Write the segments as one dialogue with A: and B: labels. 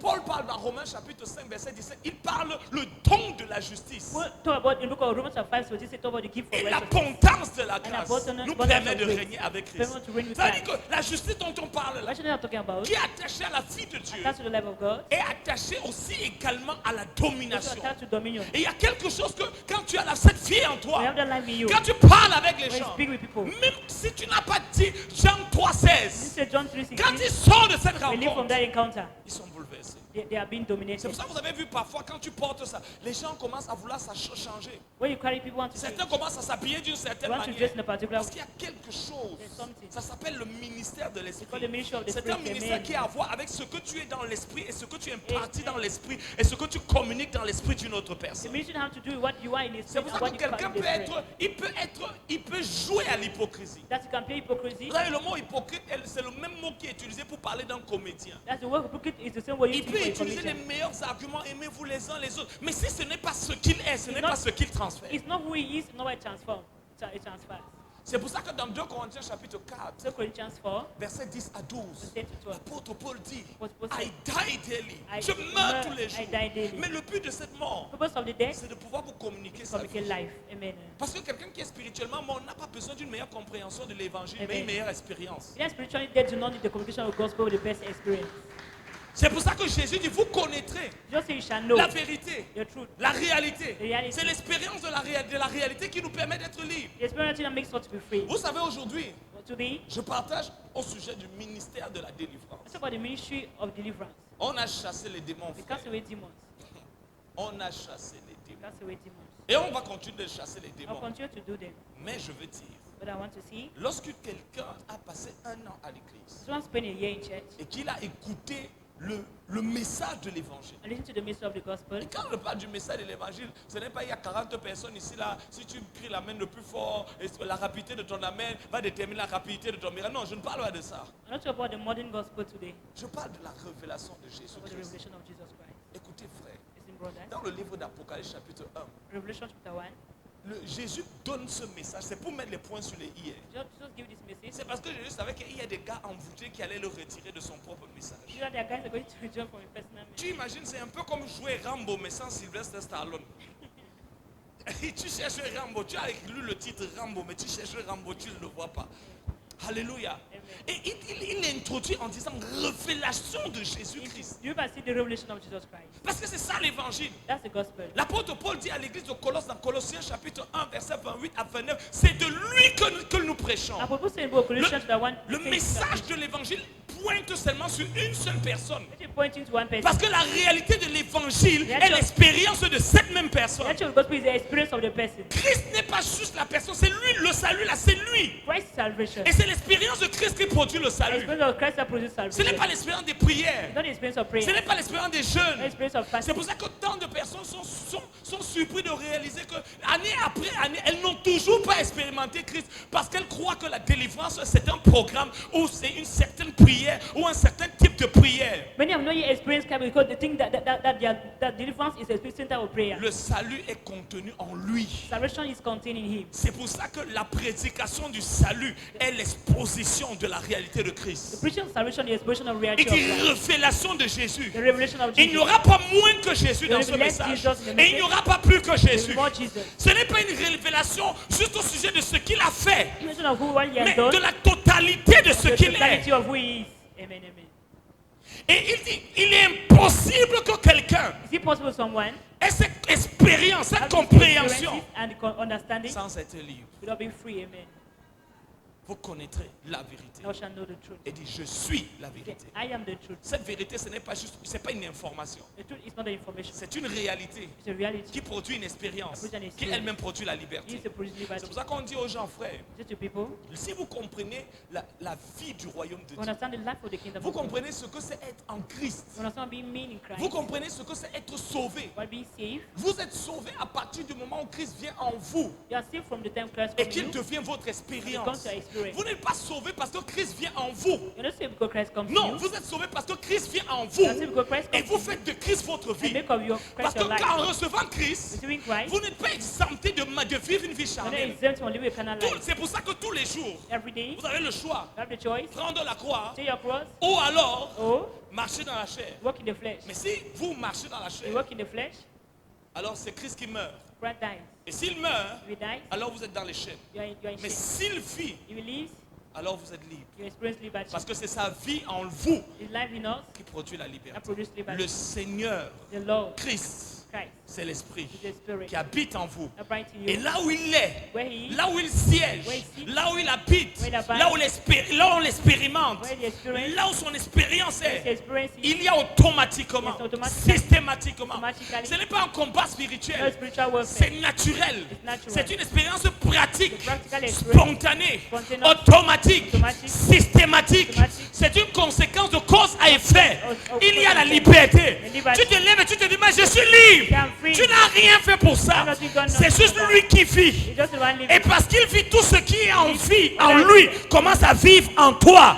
A: Paul parle dans Romains chapitre 5, verset 17. Il parle le don de la justice. Et l'abondance de la grâce nous permet de régner avec Christ. Ça veut dire que la justice dont on parle là, qui est attachée à la vie de Dieu, est attachée aussi également à la domination. Et il y a quelque chose que quand tu as cette vie en toi, quand tu parles avec les gens, même si tu n'as pas dit Jean 3,16, quand ils sortent de cette rencontre, ils sont bouleversés. C'est pour ça que vous avez vu parfois quand tu portes ça, les gens commencent à vouloir changer. Certains commencent à s'habiller d'une certaine manière. Parce qu'il y a quelque chose. Ça s'appelle le ministère de l'esprit. C'est un ministère qui a à voir avec ce que tu es dans l'esprit et ce que tu impartis dans l'esprit et ce que tu communiques dans l'esprit d'une autre personne. C'est pour ça que quelqu'un peut jouer à l'hypocrisie. Le mot hypocrite, c'est le même mot qui est utilisé pour parler d'un comédien. Il peut utiliser les meilleurs arguments, aimez-vous les uns les autres. Mais si ce n'est pas ce qu'il est, ce n'est pas ce qu'il transfère. C'est pour ça que dans 2 Corinthiens chapitre 4, verset 10 à 12, l'apôtre Paul dit, I die daily. Je meurs tous les jours. Mais le but de cette mort, c'est de pouvoir vous communiquer sa vie. Parce que quelqu'un qui est spirituellement mort n'a pas besoin d'une meilleure compréhension de l'évangile, mais une meilleure expérience. C'est pour ça que Jésus dit, vous connaîtrez la vérité, la réalité. C'est l'expérience de la réalité qui nous permet d'être libres. Vous savez, aujourd'hui, je partage au sujet du ministère de la délivrance. On a chassé les démons. On a chassé les démons. Et on va continuer de chasser les démons. Mais je veux dire, lorsque quelqu'un a passé 1 an à l'église et qu'il a écouté le message de l'évangile. Et quand on parle du message de l'évangile, ce n'est pas il y a 40 personnes ici là, si tu cries la main le plus fort, la rapidité de ton amen va déterminer la rapidité de ton miracle. Non, je ne parle pas de ça. Je parle de la révélation de Jésus-Christ. Écoutez frère, dans le livre d'Apocalypse chapitre 1, Jésus donne ce message, c'est pour mettre les points sur les i. C'est parce que Jésus savait qu'il y a des gars envoûtés qui allaient le retirer de son propre message. Tu imagines, c'est un peu comme jouer Rambo mais sans Sylvester Stallone. Tu cherches Rambo, tu as lu le titre Rambo mais tu cherches Rambo, tu ne le vois pas. Alléluia. Et il introduit en disant révélation de Jésus-Christ. Parce que c'est ça l'évangile. L'apôtre Paul dit à l'église de Colosse dans Colossiens chapitre 1 verset 28 à 29, c'est de lui que nous prêchons. Le message de l'évangile pointe seulement sur une seule personne. Parce que la réalité de l'évangile est l'expérience de cette même personne. Christ n'est pas juste la personne, c'est lui, le salut là, c'est lui. Et c'est l'expérience de Christ qui produit le salut. Ce n'est pas l'expérience des prières. Ce n'est pas l'expérience des jeûnes. C'est pour ça que tant de personnes sont surpris de réaliser que année après année, elles n'ont toujours pas expérimenté Christ parce qu'elles croient que la délivrance c'est un programme ou c'est une certaine prière ou un certain type de prière. Le salut est contenu en lui. C'est pour ça que la prédication du salut est l'exposition de la réalité de Christ. Il dit révélation de Jésus. Il n'y aura pas moins que Jésus dans ce message. Et il n'y aura pas plus que Jésus. Ce n'est pas une révélation juste au sujet de ce qu'il a fait, mais de la totalité de ce qu'il est. Et il dit, il est impossible que quelqu'un ait cette expérience, cette compréhension sans être libre. Vous connaîtrez la vérité. Et dit, je suis la vérité. Cette vérité, ce n'est pas juste, c'est pas une information. C'est une réalité qui produit une expérience, qui elle-même produit la liberté. C'est pour ça qu'on dit aux gens, frères, si vous comprenez la vie du royaume de Dieu, vous comprenez ce que c'est être en Christ. Vous comprenez ce que c'est être sauvé. Vous êtes sauvé à partir du moment où Christ vient en vous et qu'il devient votre expérience. Vous n'êtes pas sauvé parce que Christ vient en vous. Non, vous êtes sauvé parce que Christ vient en vous. Et vous faites de Christ votre vie. Parce que en recevant Christ, vous n'êtes pas exempté de vivre une vie charnelle. C'est pour ça que tous les jours, vous avez le choix. Prendre la croix ou alors marcher dans la chair. Mais si vous marchez dans la chair, alors c'est Christ qui meurt. Et s'il meurt, alors vous êtes dans les chaînes. Mais s'il vit, alors vous êtes libre. Parce que c'est sa vie en vous qui produit la liberté. Le Seigneur, Christ, c'est l'Esprit qui habite en vous. Et là où il est, là où il siège, là où il habite, là où on l'expérimente, là où son expérience est, il y a automatiquement, systématiquement. Ce n'est pas un combat spirituel, c'est naturel. C'est une expérience pratique, spontanée, automatique, systématique. C'est une conséquence de cause à effet. Il y a la liberté. Tu te lèves et tu te dis, mais je suis libre. Tu n'as rien fait pour ça. C'est juste lui qui vit. Et parce qu'il vit, tout ce qui est en vie, en lui, commence à vivre en toi.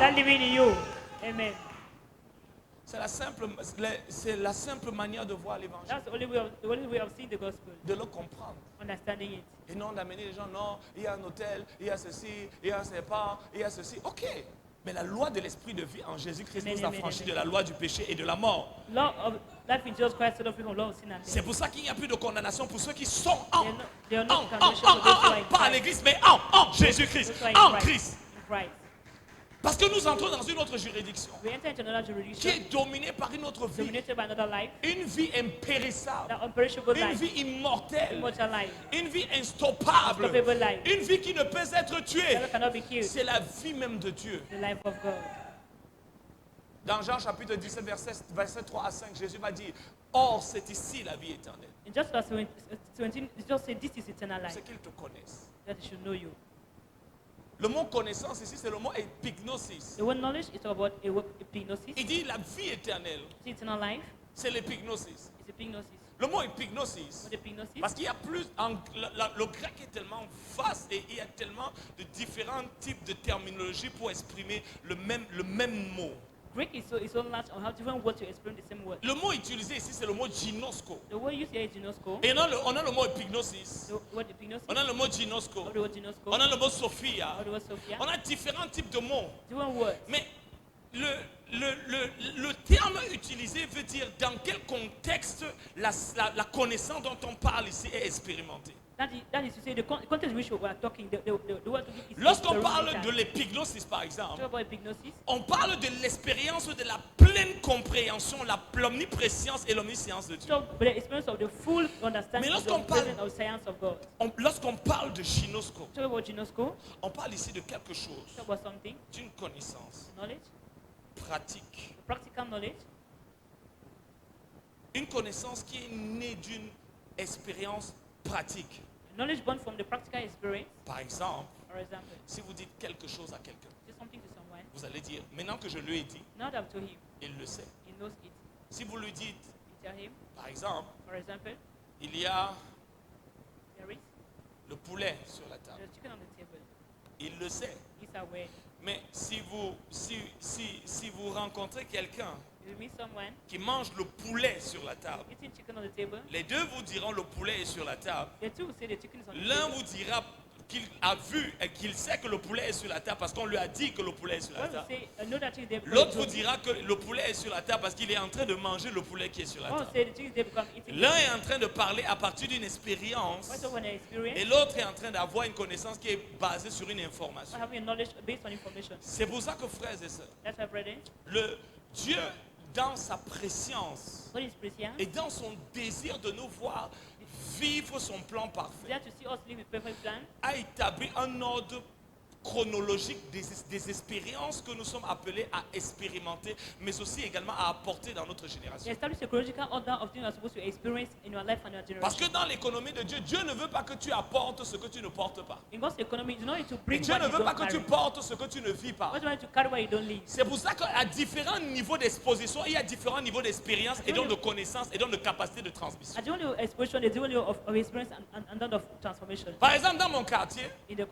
A: C'est la simple manière de voir l'évangile. De le comprendre. Et non d'amener les gens, non, il y a un hôtel, il y a ceci, il y a un serpent, il y a ceci. Ok. Mais la loi de l'esprit de vie en Jésus-Christ nous a franchi de la loi du péché et de la mort. C'est pour ça qu'il n'y a plus de condamnation pour ceux qui sont pas à l'église, mais en Jésus-Christ, en Christ. Parce que nous entrons dans une autre juridiction qui est dominée par une autre vie. Une vie impérissable. Une vie immortelle. Une vie instoppable. Une vie qui ne peut être tuée. C'est la vie même de Dieu. Dans Jean chapitre 17, verset 3 à 5, Jésus m'a dit, or c'est ici la vie éternelle. C'est qu'ils te connaissent. Le mot connaissance ici, c'est le mot epignosis. Il dit la vie éternelle. C'est l'epignosis. Le mot epignosis, parce qu'il y a plus, le grec est tellement vaste et il y a tellement de différents types de terminologie pour exprimer le même mot.
B: Greek is so large on how different words to explain the same word.
A: Le mot utilisé ici, c'est le mot ginosko.
B: The word used here is ginosko.
A: Et on a le mot epignosis.
B: The word epignosis.
A: On a le mot ginosko. On a le mot sophia. On a différents types de mots.
B: Different words.
A: Mais le terme utilisé veut dire dans quel contexte la connaissance dont on parle ici est expérimentée.
B: That is to say the context in which we are talking.
A: Lorsqu'on parle de l'épignosis, par exemple, on parle de l'expérience de la pleine compréhension, l'omniprésence et l'omniscience de Dieu. Mais lorsqu'on parle de ginosko, on parle ici de quelque chose, d'une connaissance pratique, une connaissance qui est née d'une expérience pratique.
B: Knowledge born from the practical experience.
A: Par exemple, si vous dites quelque chose à quelqu'un, vous allez dire, maintenant que je lui ai dit, il le sait. Si vous lui dites, par exemple, il y a le poulet sur la table, il le sait. Mais si vous rencontrez quelqu'un qui mange le poulet sur la table, les deux vous diront le poulet est sur la table. L'un vous dira qu'il a vu et qu'il sait que le poulet est sur la table parce qu'on lui a dit que le poulet est sur la table. L'autre vous dira que le poulet est sur la table parce qu'il est en train de manger le poulet qui est sur la table. L'un est en train de parler à partir d'une expérience et l'autre est en train d'avoir une connaissance qui est basée sur une information. C'est pour ça que, frères et sœurs, le Dieu, dans sa préscience et dans son désir de nous voir vivre son plan parfait, a établi un ordre chronologique des expériences que nous sommes appelés à expérimenter, mais aussi également à apporter dans notre génération. Parce que dans l'économie de Dieu, Dieu ne veut pas que tu apportes ce que tu ne portes pas. Et Dieu ne veut pas que tu portes ce que tu ne vis pas. C'est pour ça qu'à différents niveaux d'exposition, il y a différents niveaux d'expérience et donc de connaissance et donc de capacité de transmission. Par exemple, dans mon quartier, il y a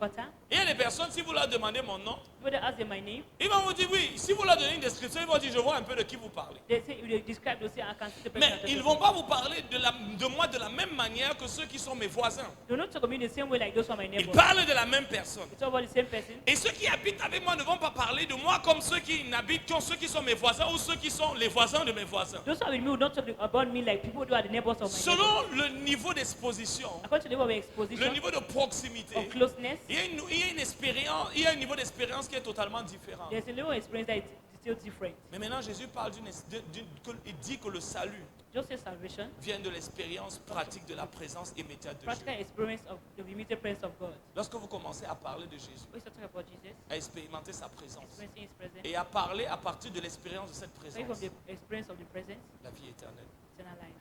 A: des personnes, si si vous leur demandez mon nom,
B: When they ask them my name,
A: ils vont vous dire oui. Si vous leur donnez une description, ils vont dire je vois un peu de qui vous parlez.
B: they say, they describe, they say, I can see the person.
A: Mais ils ne vont pas vous parler de moi de la même manière que ceux qui sont mes voisins.
B: They don't talk to me the same way like those who are my
A: Ils
B: neighbors.
A: parlent de la même personne.
B: They talk about the same person.
A: Et ceux qui habitent avec moi ne vont pas parler de moi comme ceux qui n'habitent, comme ceux qui sont mes voisins ou ceux qui sont les voisins de mes voisins.
B: Those who are with me will not talk about me like people who are the neighbors of my neighbors.
A: Selon le niveau d'exposition,
B: According to the level of exposition,
A: le niveau de proximité,
B: of closeness,
A: il y a une expérience, il y a un niveau d'expérience qui est totalement différent.
B: there's a level of experience that is still different.
A: Mais maintenant Jésus parle il dit que le salut
B: Just say salvation,
A: vient de l'expérience pratique de la présence immédiate de
B: practical
A: Dieu.
B: experience of the immediate presence of God.
A: Lorsque vous commencez à parler de Jésus,
B: We start talking about Jesus,
A: à expérimenter sa présence
B: experiencing His presence,
A: et à parler à partir de l'expérience de cette
B: starting from
A: présence,
B: the experience of the presence,
A: la vie éternelle.
B: eternal life.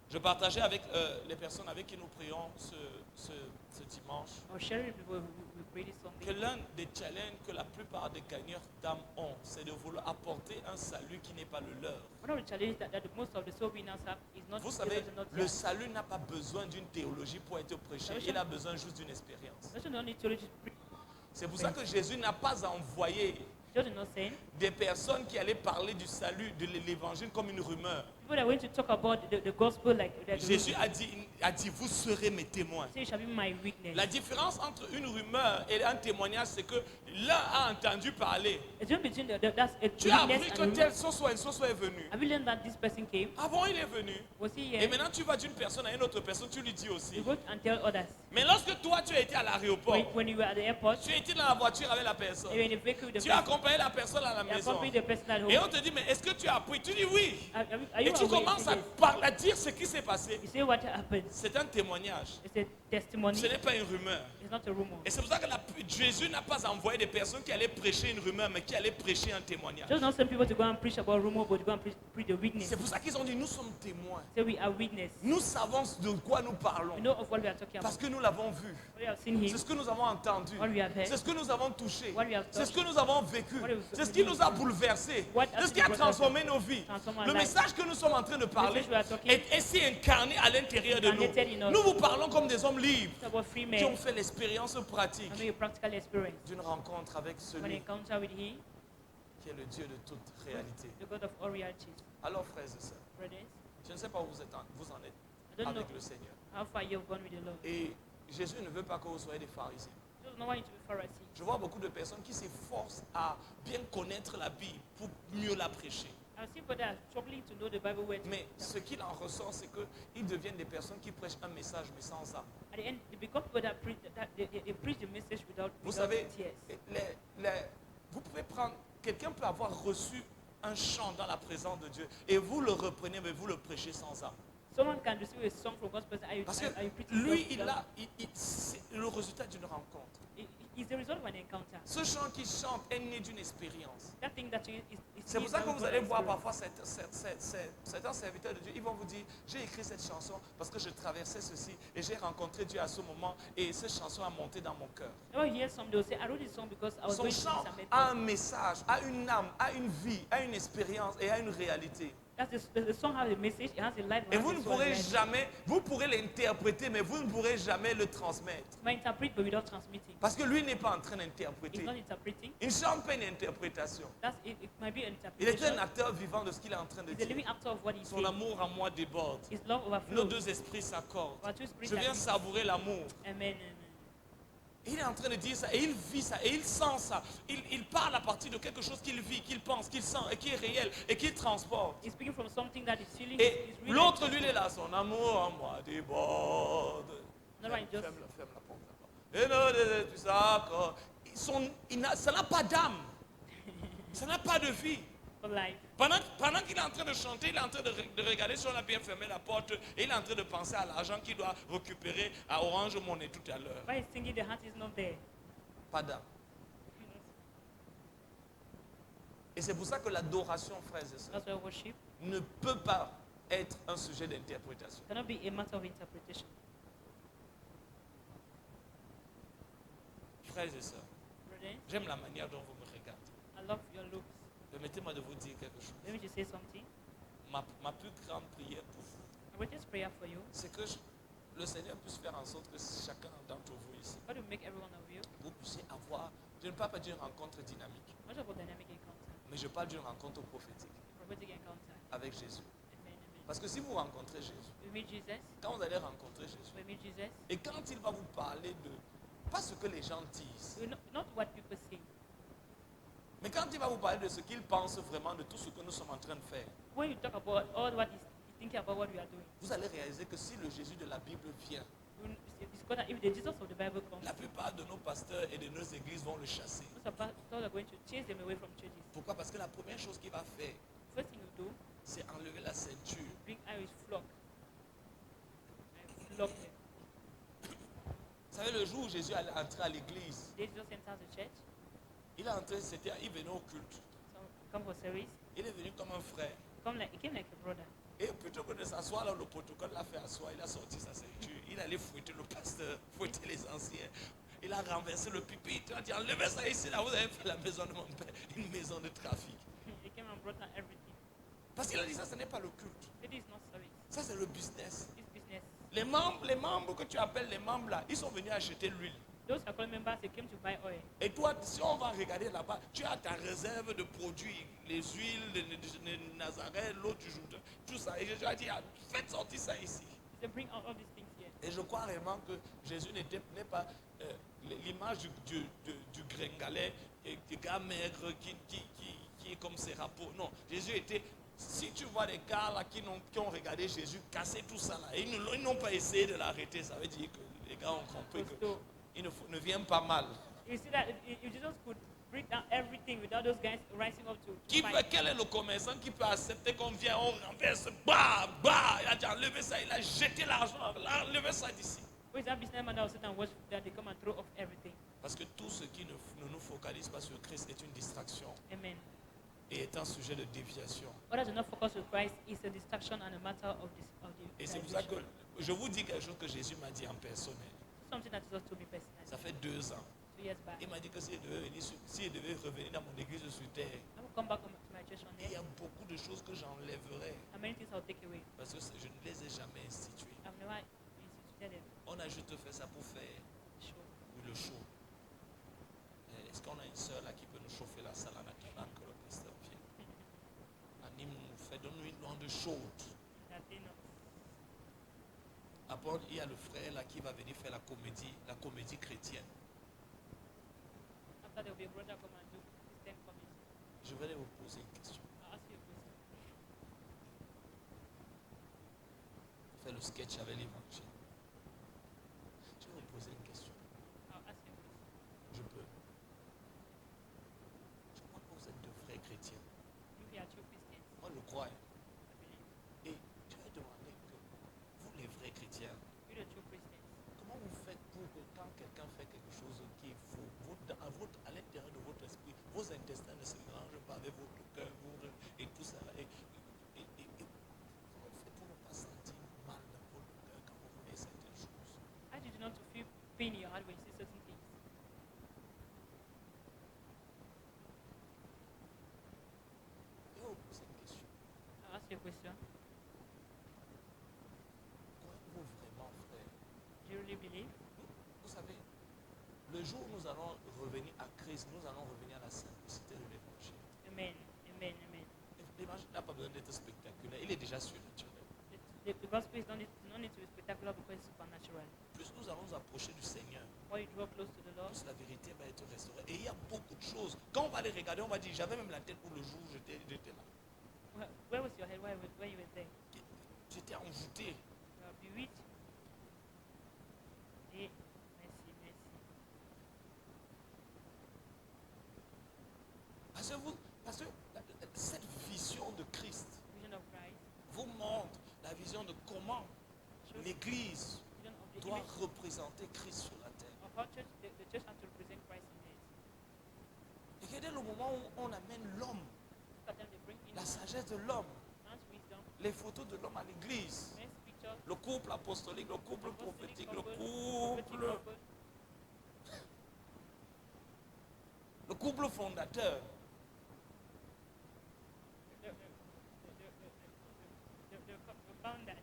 A: Je partageais avec les personnes avec qui nous prions ce dimanche
B: Or sharing with people, we pray this
A: que
B: Sunday.
A: l'un des challenges que la plupart des gagneurs d'âme ont, c'est de vouloir apporter un salut qui n'est pas le leur.
B: One of the challenges that most of the soul winners have is not.
A: Vous savez,
B: not
A: le salut n'a pas besoin d'une théologie pour être prêché, il a besoin juste d'une expérience.
B: Salvation don't need theology to preach.
A: C'est pour ça que Jésus n'a pas envoyé
B: Jesus is not saying
A: des personnes qui allaient parler du salut, de l'évangile comme une rumeur.
B: people that are going to talk about the gospel like
A: Jésus a dit, vous serez mes témoins.
B: say, shall be my witness.
A: La différence entre une rumeur et un témoignage, c'est que l'un a entendu parler.
B: It's just between that's a
A: Tu as
B: witness
A: appris
B: and
A: que
B: rumor.
A: tel Soso est venu.
B: Have you learned that this person came?
A: Avant, il est venu.
B: Was he
A: Et
B: here?
A: maintenant, tu vas d'une personne à une autre personne, tu lui dis aussi.
B: You go and tell others.
A: Mais lorsque toi, tu as été à l'aéroport,
B: When you were at the airport,
A: tu étais dans la voiture avec la personne,
B: you were in a vehicle with the
A: tu as
B: person.
A: accompagné la personne à la
B: You
A: maison.
B: accompany the person at home.
A: Et on te dit, mais est-ce que tu as appris? Tu dis oui.
B: Are you
A: Et tu
B: aware
A: commences
B: of
A: à dire ce qui s'est passé.
B: You say what happened.
A: C'est un témoignage.
B: It's a testimony.
A: Ce n'est pas une rumeur.
B: It's not a rumor.
A: Et c'est pour ça que Jésus n'a pas envoyé des personnes qui allaient prêcher une rumeur, mais qui allaient prêcher un témoignage.
B: Just not send people to go and preach about rumor, but to go and preach the witness.
A: C'est pour ça qu'ils ont dit, nous sommes témoins.
B: Say we are witness.
A: Nous savons de quoi nous parlons.
B: We know of what we are talking
A: Parce
B: about.
A: que nous l'avons vu.
B: We have seen
A: C'est
B: him.
A: ce que nous avons entendu.
B: What we have heard.
A: C'est ce que nous avons touché.
B: What we have
A: C'est ce
B: touched.
A: que nous avons vécu.
B: What we-
A: C'est ce qui nous a bouleversés.
B: What
A: C'est ce qui a transformé nos vies.
B: Transform our
A: Le
B: lives.
A: message que nous sommes en train de parler
B: message we are talking
A: est ainsi incarné à l'intérieur de
B: incarnated in
A: nous.
B: us.
A: Nous vous parlons comme des hommes libres
B: It's about free
A: qui ont
B: men.
A: fait l'expérience pratique
B: I mean, a practical experience.
A: d'une rencontre avec
B: An
A: celui
B: encounter with him,
A: qui est le Dieu de toute réalité.
B: the God of all realities.
A: Alors, frères et sœurs,
B: Brothers,
A: je ne sais pas où vous en êtes
B: I don't know
A: avec le Seigneur.
B: how far you've gone with the Lord.
A: Et Jésus ne veut pas que vous soyez des pharisiens.
B: Jesus don't want you to be Pharisee.
A: Je vois beaucoup de personnes qui s'efforcent à bien connaître la Bible pour mieux la prêcher.
B: I see people that are struggling to know the Bible word.
A: Mais ce qu'il en ressort, c'est qu'ils deviennent des personnes qui prêchent un message mais sans âme.
B: At the end, they become people that preach, they preach the message without
A: Vous
B: without
A: savez,
B: tears.
A: vous pouvez prendre, quelqu'un peut avoir reçu un chant dans la présence de Dieu et vous le reprenez mais vous le prêchez sans âme.
B: Someone can receive a song from God's person and
A: Parce
B: you
A: que
B: preach
A: lui,
B: without-
A: c'est le résultat d'une rencontre.
B: It's the result of an encounter.
A: Ce chant qu'il chante est né d'une expérience.
B: That thing that you is
A: C'est pour ça que
B: out
A: vous
B: of
A: allez voir
B: experience.
A: parfois certains serviteurs de Dieu, ils vont vous dire, j'ai écrit cette chanson parce que je traversais ceci et j'ai rencontré Dieu à ce moment et cette chanson a monté dans mon cœur.
B: When you hear some, they'll say, I wrote this song because I was
A: Son
B: going through
A: chant
B: this and
A: a un message, a une âme, a une vie, a une expérience et a une réalité.
B: the song has a message, it has a life.
A: Et vous ne pourrez jamais, vous pourrez l'interpréter, mais vous ne pourrez jamais le transmettre.
B: might interpret but without transmitting.
A: Parce que lui n'est pas en train
B: It's
A: d'interpréter.
B: not interpreting.
A: Il ne chante pas une interprétation.
B: It might be an
A: Il est un
B: interpretation.
A: acteur vivant de ce qu'il est en train de
B: He's a
A: dire.
B: living actor of what he's
A: Son
B: saying.
A: amour en moi déborde.
B: His love
A: Nos
B: overflows.
A: deux esprits s'accordent.
B: Our two spirits
A: Je viens
B: agree.
A: savourer l'amour.
B: Amen.
A: Il est en train de dire ça et il vit ça et il sent ça. Il parle à partir de quelque chose qu'il vit, qu'il pense, qu'il sent et qui est réel et qu'il transporte.
B: He's speaking from something that is feeling.
A: Et
B: is real.
A: l'autre, lui, il est là. Son amour en moi déborde.
B: Not right, just
A: Ferme la porte. Et nos esprits s'accordent. Ça n'a pas d'âme. Ça n'a pas de vie.
B: for life.
A: Pendant qu'il est en train de chanter, il est en train de regarder si on a bien fermé la porte et il est en train de penser à l'argent qu'il doit récupérer à Orange Money tout à l'heure.
B: While he's singing, the heart is not there.
A: Pas d'âme. Et c'est pour ça que l'adoration, frères et sœurs,
B: That's why worship
A: ne peut pas être un sujet d'interprétation.
B: cannot be a matter of interpretation.
A: Frères et sœurs,
B: Brethren,
A: j'aime la manière dont vous me regardez.
B: I love your looks.
A: Permettez-moi de vous dire quelque chose.
B: Let me just say something.
A: Ma plus grande prière pour vous,
B: My greatest prayer for you
A: c'est que le Seigneur puisse faire en sorte que chacun d'entre vous ici, vous puissiez avoir, je ne parle pas d'une rencontre dynamique, mais je parle d'une rencontre prophétique avec Jésus. Parce que si vous rencontrez Jésus, quand vous allez rencontrer Jésus, et quand il va vous parler de, pas ce que les gens disent, mais quand il va vous parler de ce qu'il pense vraiment de tout ce que nous sommes en train de faire, vous allez réaliser que si le Jésus de la Bible vient, la plupart de nos pasteurs et de nos églises vont le chasser. Pourquoi? Parce que la première chose qu'il va faire, c'est enlever la ceinture. Vous savez, le jour où Jésus allait entrer à l'église, il est entré, il venait au culte. Il est venu comme un frère. Et plutôt que de s'asseoir là, le protocole l'a fait asseoir, il a sorti sa ceinture. Il allait fouetter le pasteur, fouetter les anciens. Il a renversé le pupitre. Il a dit, enlevez ça ici, là, vous avez fait la maison de mon père, une maison de trafic. Parce qu'il a dit, ça, ce n'est pas le culte. Ça, c'est le business. Les membres que tu appelles les membres là, ils sont venus acheter l'huile. Et toi, si on va regarder là-bas, tu as ta réserve de produits, les huiles, de Nazareth, l'eau du Jourdain, tout ça. Et Jésus a dit, faites sortir ça ici. Et je crois vraiment que Jésus n'est pas l'image du gringalet, du gars maigre qui est comme ses rapports. Non, Jésus était... Si tu vois des gars là qui ont regardé Jésus casser tout ça là, ils n'ont pas essayé de l'arrêter, ça veut dire que les gars ont compris qu'il ne vient pas mal. Quel est le commerçant qui peut accepter qu'on vient, on renverse, bah, il a dit enlever ça, il a jeté l'argent, enlever ça d'ici. Parce que tout ce qui ne nous focalise pas sur Christ est une distraction.
B: Amen.
A: Et est un sujet de déviation. Et c'est pour ça que je vous dis quelque chose que Jésus m'a dit en personnel. Ça fait 2 ans. Il m'a dit que s'il devait revenir dans mon église sur terre, il y a beaucoup de choses que j'enlèverais. Parce que je ne les ai jamais instituées. On a juste fait ça pour faire le show. Est-ce qu'on a une soeur là qui peut nous chauffer la salle en attendant que le pasteur vienne? Anime-nous, donne-nous une onde chaude. Après, il y a le frère là qui va venir faire la comédie chrétienne. Je vais vous poser une question. Faire le sketch avec l'évangile. Je vais vous poser une question. Je peux. Je crois que vous êtes de vrais chrétiens. Moi, je crois. Et je vais demander que vous, les vrais chrétiens, comment vous faites pour que quand quelqu'un fait quelque chose qui est faux, à l'intérieur de votre esprit, vos intestins ne se mélangent pas avec votre cœur et tout ça. Et comment vous faites pour ne pas sentir mal dans votre cœur quand vous voyez certaines choses?
B: How did you not to feel pain in your heart when you see certain things?
A: Je vais vous poser une question.
B: I'll ask you a question.
A: Croyez-vous vraiment, frère?
B: Do you really believe?
A: Vous savez, le jour où nous allons revenir à Christ, nous allons revenir à la simplicité de l'évangile.
B: Amen. Amen. Amen.
A: L'évangile n'a pas besoin d'être spectaculaire, il est déjà surnaturel.
B: The gospel is not need to be spectacular because it's supernatural.
A: Plus nous allons nous approcher du Seigneur,
B: While you draw close to the Lord,
A: plus la vérité va être restaurée. Et il y a beaucoup de choses. Quand on va les regarder, on va dire, j'avais même la tête pour le jour où j'étais là.
B: where was your head while you were there?
A: J'étais envoûté.
B: You are bewitched. Eh, merci, merci.
A: Parce que cette vision de Christ
B: Vision of Christ.
A: vous montre la vision de comment l'Église
B: Vision of the
A: doit
B: image
A: représenter Christ sur la terre.
B: of how the church has to represent Christ in it.
A: Et quel est le moment où on amène l'homme,
B: Look at them, they bring in
A: la sagesse de l'homme,
B: man's wisdom,
A: les photos de l'homme à l'Église,
B: men's pictures,
A: le couple apostolique, le couple prophétique, le couple fondateur.
B: the founders.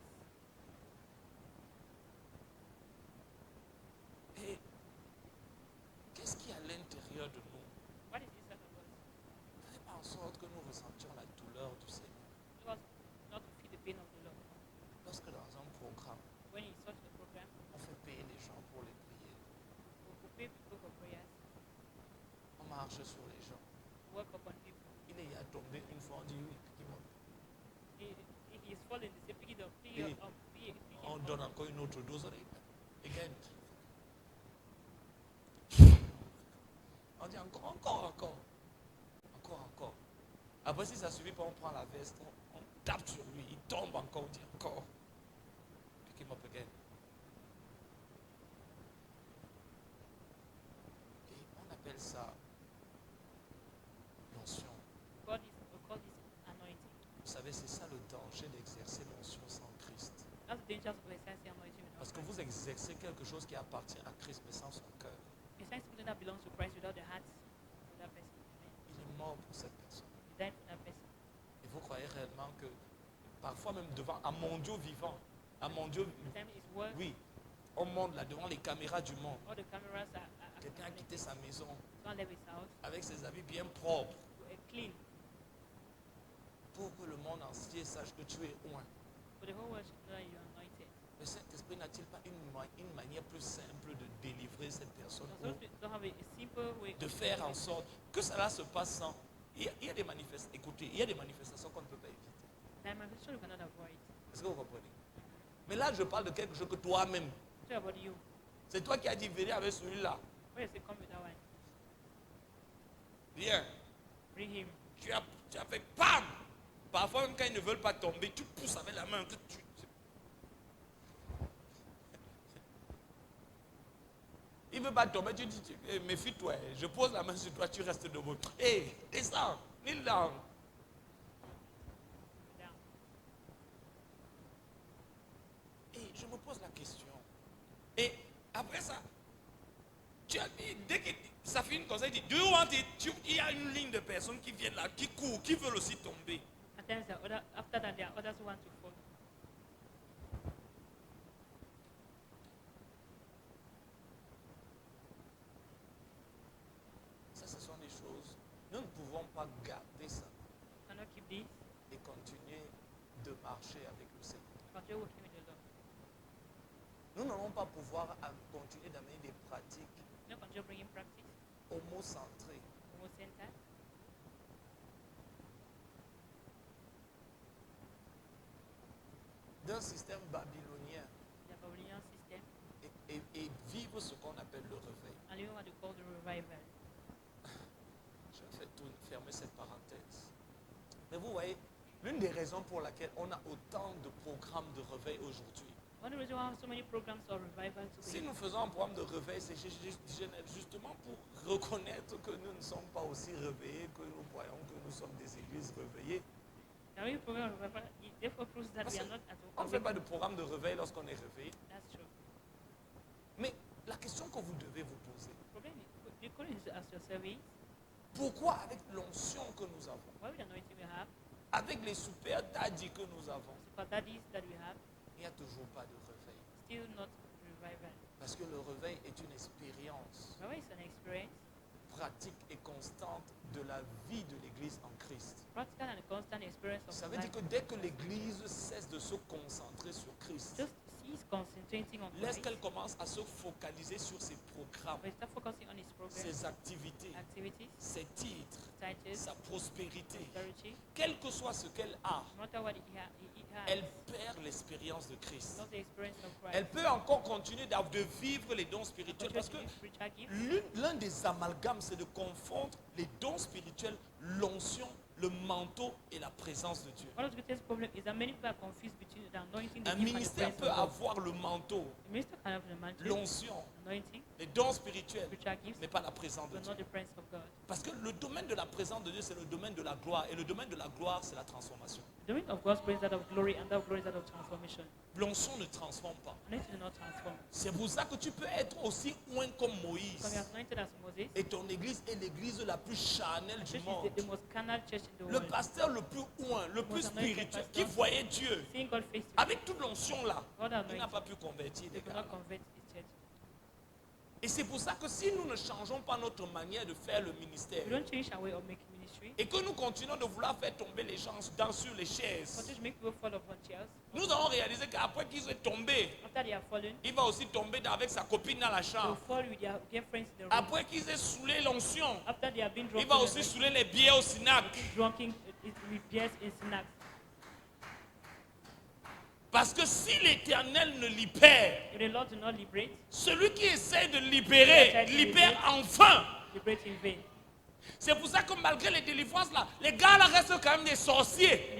A: programme,
B: when he starts the program,
A: on fait payer les gens pour les prier.
B: we pay people for prayers,
A: On marche sur les gens.
B: work upon people.
A: Il est tombé une fois, on dit oui,
B: He is falling, they say, pick it up, pick
A: Oui.
B: it up, pick it up.
A: on donne encore une autre dose. Again. On dit encore. Après, si ça ne suffit pas, on prend la veste, on tape sur lui, il tombe encore, on dit encore. Pick him up again. Et on appelle ça l'onction.
B: We call this anointing.
A: Vous savez, c'est ça le danger d'exercer l'onction sans Christ.
B: That's the danger of exercising anointing without
A: Parce que
B: Christ.
A: vous exercez quelque chose qui appartient à Christ, mais sans son cœur.
B: Exercising something that belongs to Christ without the heart of that person.
A: Il est mort pour cette personne.
B: He died for that person.
A: Et vous croyez réellement que, parfois même devant, à mon Dieu vivant, à mon Dieu,
B: The time is worth.
A: oui, on monte là devant les caméras du monde.
B: All the cameras are
A: Quelqu'un a quitté sa maison
B: Don't leave his house.
A: avec ses habits bien propres
B: Clean.
A: pour que le monde entier sache que tu es loin.
B: For the whole world should know that you are anointed.
A: Le Saint-Esprit n'a-t-il pas une manière plus simple de délivrer cette personne,
B: So don't have a simple way
A: de faire en sorte que cela se passe sans. Il y a des manifestations, écoutez, il y a des manifestations qu'on ne peut pas éviter.
B: that manifestation you cannot avoid.
A: Est-ce que vous comprenez? Mais là, je parle de quelque chose que toi-même,
B: Tell about you.
A: c'est toi qui as dit venez avec celui-là.
B: Where is it come with that one?
A: Viens.
B: Bring him.
A: Tu as fait PAM! Parfois, même quand ils ne veulent pas tomber, tu pousses avec la main. Il ne veut pas tomber, tu dis, méfie-toi. Je pose la main sur toi, tu restes debout. Hé, descends, kneel down.
B: Down.
A: Et je me pose la question. Et après ça, tu as dit, dès que ça finit comme ça, il dit, do you want it? Il y a une ligne de personnes qui viennent là, qui courent, qui veulent aussi tomber.
B: At times, after that, there are others who want to fall.
A: Ça, ce sont des choses. Nous ne pouvons pas garder ça
B: Cannot keep this.
A: et continuer de marcher avec le Seigneur.
B: Continue working with the Lord.
A: Nous n'allons pas pouvoir continuer d'amener des pratiques
B: No continue bringing practice.
A: homocentrées.
B: Homo center.
A: D'un système babylonien
B: The Babylonian system.
A: et vivre ce qu'on appelle le réveil.
B: And even what they call the revival.
A: Je vais fermer cette parenthèse. Mais vous voyez, l'une des raisons pour laquelle on a autant de programmes de réveil aujourd'hui,
B: One of the reasons why we have so many programs of revival
A: si
B: today.
A: nous faisons un programme de réveil, c'est justement pour reconnaître que nous ne sommes pas aussi réveillés que nous croyons que nous sommes des églises réveillées.
B: Now, every program of revival, it therefore proves that we are not at
A: On
B: all.
A: ne fait pas de programme de réveil lorsqu'on est réveillé.
B: That's true.
A: Mais la question que vous devez vous poser,
B: The problem is, the question is ask yourself is,
A: pourquoi avec l'onction que nous avons,
B: what with the anointing we have,
A: avec les super daddies que nous avons,
B: super daddies that we have,
A: il n'y a toujours pas de réveil?
B: still not revival.
A: Parce que le réveil est une expérience
B: Revival is an experience,
A: pratique et constante de la vie de l'Église en Christ.
B: practical and constant experience of
A: Ça veut dire
B: life.
A: que dès que l'Église cesse de se concentrer sur Christ,
B: Just cease concentrating on
A: laisse
B: Christ,
A: qu'elle commence à se focaliser sur ses programmes,
B: but start focusing on His programs,
A: ses activités,
B: activities,
A: ses titres,
B: titles,
A: sa prospérité.
B: prosperity.
A: Quel que soit ce qu'elle a,
B: No matter what it has,
A: elle perd l'expérience de Christ.
B: not the experience of Christ.
A: Elle peut encore continuer de vivre les dons spirituels parce que
B: Spiritual gifts.
A: l'un des amalgames, c'est de confondre les dons spirituels, l'onction, le manteau et la présence de Dieu.
B: One of the greatest problems is that many people are confused between the anointing, the
A: Un
B: gift, and the
A: ministère
B: presence
A: peut
B: of God.
A: avoir le manteau,
B: The minister can have the mantle,
A: l'onction,
B: anointing,
A: les dons spirituels,
B: spiritual gifts,
A: mais pas la présence de
B: but
A: Dieu.
B: not the presence of God.
A: Parce que le domaine de la présence de Dieu, c'est le domaine de la gloire. Et le domaine de la gloire, c'est la transformation.
B: The domain of God's presence is that of glory, and that of glory is that of transformation.
A: L'onction ne transforme pas.
B: Anointing does not transform.
A: C'est pour ça que tu peux être aussi loin comme
B: So we
A: Moïse.
B: are anointed as Moses.
A: Et ton église est l'église la plus charnelle du
B: Church
A: monde.
B: is the most carnal church in the
A: Le
B: world.
A: pasteur le plus loin, le plus spirituel, qui voyait Dieu,
B: Seeing God face to face,
A: avec toute l'onction là,
B: God
A: il n'a
B: anointed.
A: pas pu convertir les
B: They could
A: gars.
B: not convert his church.
A: Et c'est pour ça que si nous ne changeons pas notre manière de faire le
B: We
A: ministère,
B: don't change our way of making ministry.
A: et que nous continuons de vouloir faire tomber les gens sur les chaises, nous allons réaliser qu'après qu'ils soient tombés, il va aussi tomber avec sa copine dans la chambre. Après qu'ils aient saoulé l'onction, il va aussi saouler les bières au Sinac. Parce que si l'Éternel ne libère, celui qui essaie de libérer, libère enfin. C'est pour ça que malgré les délivrances là, les gars là restent quand même des sorciers.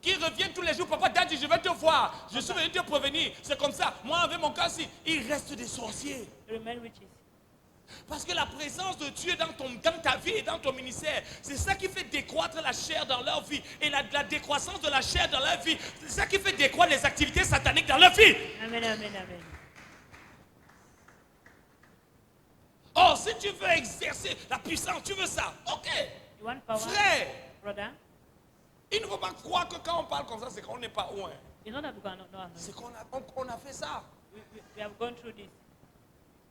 A: Qui reviennent tous les jours. Papa Daddy, je vais te voir. Je suis venu te prévenir. C'est comme ça. Moi avec mon cas ci, ils restent des sorciers. Parce que la présence de Dieu dans ta vie et dans ton ministère, c'est ça qui fait décroître la chair dans leur vie. Et la décroissance de la chair dans leur vie, c'est ça qui fait décroître les activités sataniques dans leur vie.
B: Amen, amen, amen.
A: Oh, si tu veux exercer la puissance, tu veux ça. Ok. Frère, il ne faut pas croire que quand on parle comme ça, c'est qu'on n'est pas loin. C'est qu'on a fait ça.
B: We have gone through this.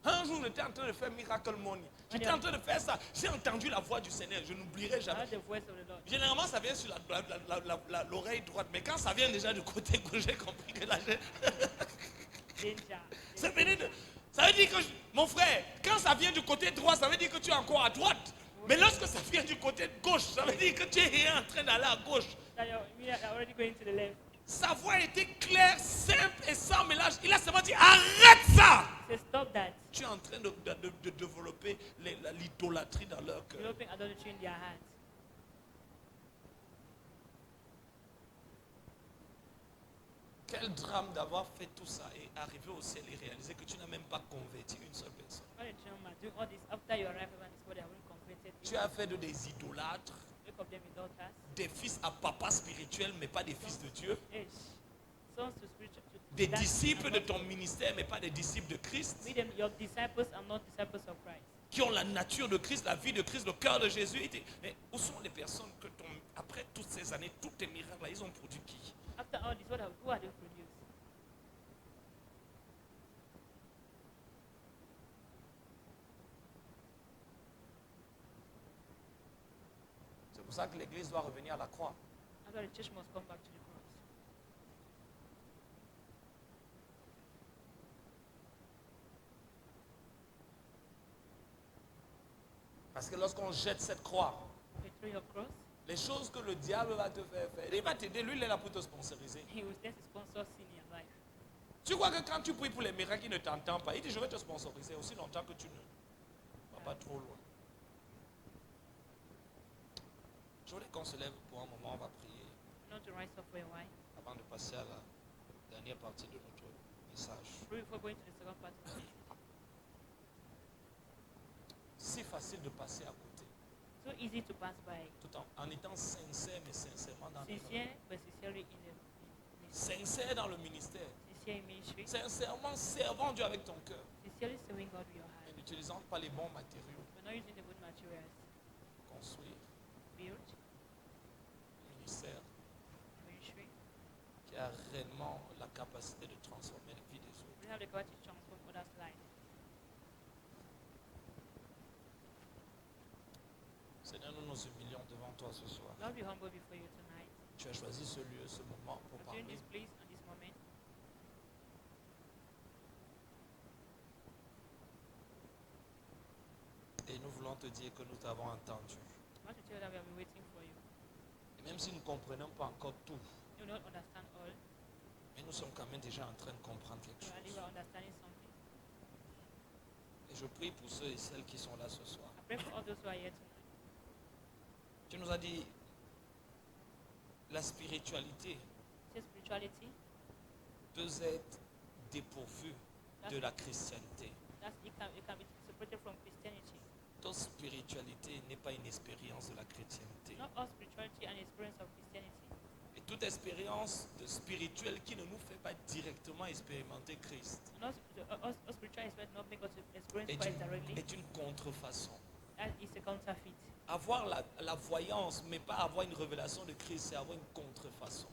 A: Un jour, j'étais en train de faire Miracle Money. J'étais en train de faire ça. J'ai entendu la voix du Seigneur. Je n'oublierai jamais. Généralement, ça vient sur l'oreille droite. Mais quand ça vient déjà du côté gauche, j'ai compris que là, ça veut dire que, mon frère, quand ça vient du côté droit, ça veut dire que tu es encore à droite. Mais lorsque ça vient du côté gauche, ça veut dire que tu es en train d'aller à gauche. Sa voix était claire, simple et sans mélange. Il a seulement dit, arrête ça.
B: Stop that.
A: Tu es en train de développer l'idolâtrie dans leur cœur. Quel drame d'avoir fait tout ça et arriver au ciel et réaliser que tu n'as même pas converti une seule personne. Tu as fait des idolâtres, des fils à papa spirituel mais pas des fils de Dieu. Des disciples de ton ministère mais pas des disciples de Christ. Qui ont la nature de Christ, la vie de Christ, le cœur de Jésus. Mais où sont les personnes que après toutes ces années, tous tes miracles là, ils ont produit qui?
B: After all this, who are they produced?
A: C'est pour ça que l'église doit revenir à la croix.
B: The church must come back to the cross.
A: Parce que lorsqu'on jette cette croix, les choses que le diable va te faire, il va t'aider. Lui, il est là pour te sponsoriser. Tu crois que quand tu pries pour les miracles, il ne t'entend pas. Il dit, je vais te sponsoriser aussi longtemps que tu ne vas pas trop loin. Je voulais qu'on se lève pour un moment, on va prier. Avant de passer à la dernière partie de notre message. C'est facile de passer à côté.
B: So easy to pass by.
A: Tout en étant sincère, mais sincèrement dans le sincère dans le ministère. Sincèrement servant Dieu avec ton cœur. Et n'utilisant pas les bons matériaux. Construire. Un ministère qui a réellement la capacité de transformer la vie des autres. Seigneur, nous nous humilions devant toi ce soir. Tu as choisi ce lieu, ce moment pour parler. Et nous voulons te dire que nous t'avons entendu. Et même si nous ne comprenons pas encore tout, mais nous sommes quand même déjà en train de comprendre quelque chose. Et je prie pour ceux et celles qui sont là ce soir. Tu nous as dit la spiritualité peut être dépourvue de la chrétienté. Toute spiritualité n'est pas une expérience de la chrétienté. Et toute expérience de spirituelle qui ne nous fait pas directement expérimenter Christ est une contrefaçon. Avoir la voyance, mais pas avoir une révélation de Christ, c'est avoir une contrefaçon.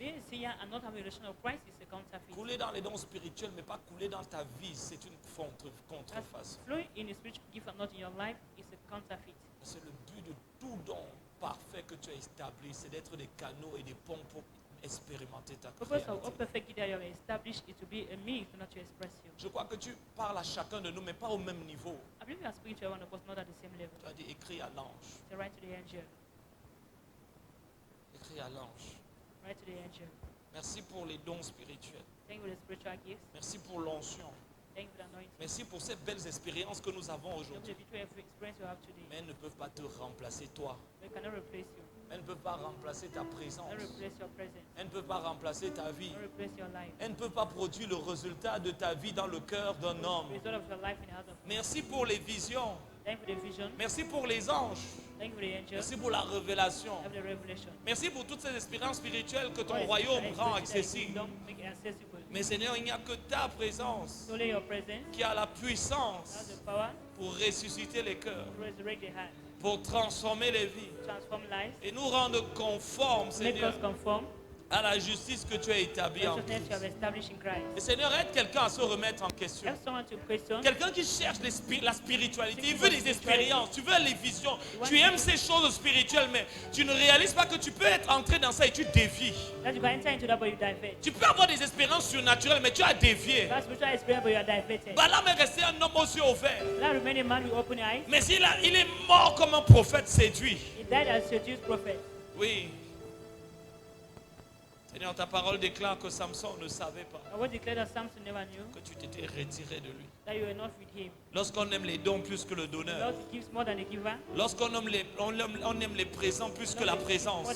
A: Couler dans les dons spirituels, mais pas couler dans ta vie, c'est une contrefaçon. C'est le but de tout don parfait que tu as établi, c'est d'être des canaux et des ponts pour expérimenter ta créativité. Je crois que tu parles à chacun de nous, mais pas au même niveau. Tu as dit écris à l'ange. Écris à l'ange. Merci pour les dons spirituels. Merci pour l'onction. Merci pour ces belles expériences que nous avons aujourd'hui. Mais elles ne peuvent pas te remplacer toi. Elles ne peuvent pas remplacer ta présence. Elles ne peuvent pas remplacer ta vie. Elles ne peuvent pas produire le résultat de ta vie dans le cœur d'un homme. Merci pour les visions. Merci pour les anges. Merci pour la révélation. Merci pour toutes ces expériences spirituelles que ton royaume rend accessibles. Mais Seigneur, il n'y a que ta présence qui a la puissance pour ressusciter les cœurs, pour transformer les vies et nous rendre conformes, Seigneur, à la justice que tu as établie en Christ. Et Seigneur, aide quelqu'un à se remettre en question. Quelqu'un qui cherche la spiritualité, il veut des expériences, tu veux les visions, tu aimes ces choses spirituelles, mais tu ne réalises pas que tu peux être entré dans ça et tu dévies. Tu peux avoir des expériences surnaturelles, mais tu as dévié. Balaam est resté un homme aux yeux ouverts. Mais il est mort comme un prophète séduit. Oui. Seigneur, ta parole déclare que Samson ne savait pas que tu t'étais retiré de lui. Lorsqu'on aime les dons plus que le donneur, lorsqu'on aime les présents plus que la présence,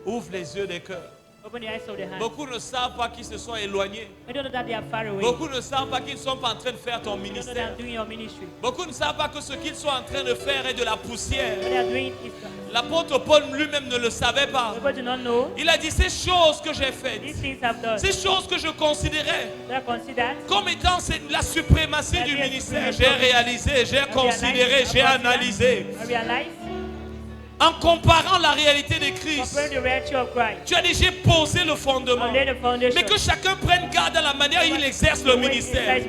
A: ouvre les yeux des cœurs. Beaucoup ne savent pas qu'ils se sont éloignés. Beaucoup ne savent pas qu'ils ne sont pas en train de faire ton ministère. Beaucoup ne savent pas que ce qu'ils sont en train de faire est de la poussière. L'apôtre Paul lui-même ne le savait pas. Il a dit ces choses que j'ai faites, ces choses que je considérais comme étant la suprématie du ministère, j'ai réalisé, j'ai considéré, j'ai analysé. En comparant la réalité de Christ, tu as déjà posé le fondement. Mais que chacun prenne garde à la manière dont il exerce le ministère.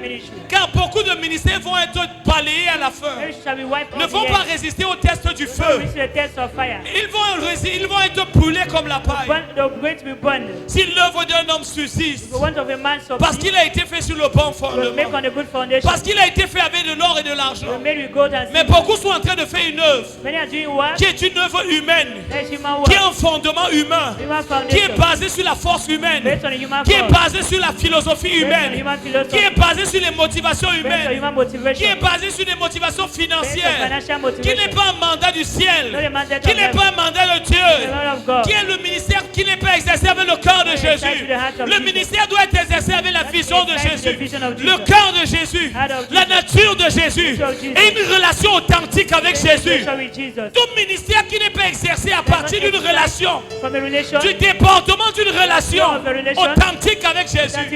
A: Car beaucoup de ministères vont être balayés à la fin. Ne vont pas résister au test du feu. Ils vont être brûlés comme la paille. Si l'œuvre d'un homme subsiste, parce qu'il a été fait sur le bon fondement, parce qu'il a été fait avec de l'or et de l'argent. Mais beaucoup sont en train de faire une œuvre qui est une œuvre humaine, qui est un fondement humain, qui est basé sur la force humaine, qui est basé sur la philosophie humaine, qui est basé sur les motivations humaines, qui est basé sur les motivations financières, qui n'est pas un mandat du ciel, qui n'est pas un mandat de Dieu, qui est le ministère qui n'est pas exercé avec le cœur de Jésus. Le ministère doit être exercé avec la vision de Jésus, le cœur de Jésus, la nature de Jésus et une relation authentique avec Jésus. Tout ministère qui n'est pas exercé à partir d'une relation, du débordement d'une relation authentique avec Jésus,